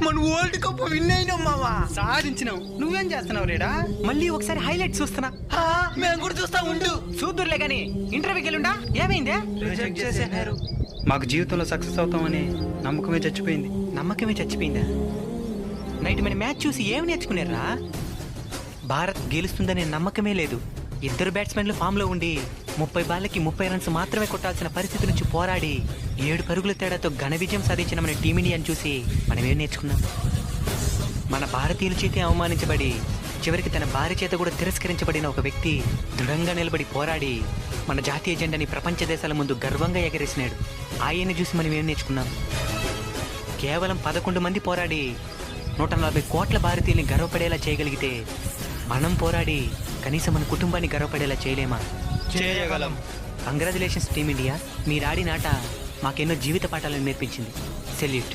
మన world cup win అయినాం మావా. సాధించినావు. నువ్వేం చేస్తున్నావు రేడా? మళ్ళీ ఒకసారి హైలైట్ చూస్తున్నా. మేము కూడా చూస్తా ఉండు. చూద్దురులే గాని ఇంటర్వ్యూకి వెళ్ళుండా ఏమైందే? రిజెక్ట్ చేసేనారు. మాకు జీవితంలో సక్సెస్ అవుతామని నమ్మకమే చచ్చిపోయింది. నమ్మకమే చచ్చిపోయిందా? నైట్ మన మ్యాచ్ చూసి ఏమి నేర్చుకున్నారా? భారత్ గెలుస్తుందనే నమ్మకమే లేదు. ఇద్దరు బ్యాట్స్మెన్లు ఫామ్ లో ఉండి 30 బాళ్ళకి 30 రన్స్ మాత్రమే కొట్టాల్సిన పరిస్థితి నుంచి పోరాడి 7 పరుగుల తేడాతో ఘన విజయం సాధించిన మన టీమిండియాని చూసి మనం ఏం నేర్చుకున్నాం? మన భారతీయుల చేతి అవమానించబడి చివరికి తన భార్య చేత కూడా తిరస్కరించబడిన ఒక వ్యక్తి దృఢంగా నిలబడి పోరాడి మన జాతీయ జెండాని ప్రపంచ దేశాల ముందు గర్వంగా ఎగరేసినాడు. ఆయన్ని చూసి మనం ఏం నేర్చుకున్నాం? కేవలం 11 మంది పోరాడి 140 కోట్ల భారతీయుల్ని గర్వపడేలా చేయగలిగితే మనం పోరాడి కనీసం మన కుటుంబాన్ని గర్వపడేలా చేయలేమా? చేయగలం. Congratulations team India. మీరు ఆడిన ఆట మాకెన్నో జీవిత పాఠాలను నేర్పించింది. సెల్యూట్.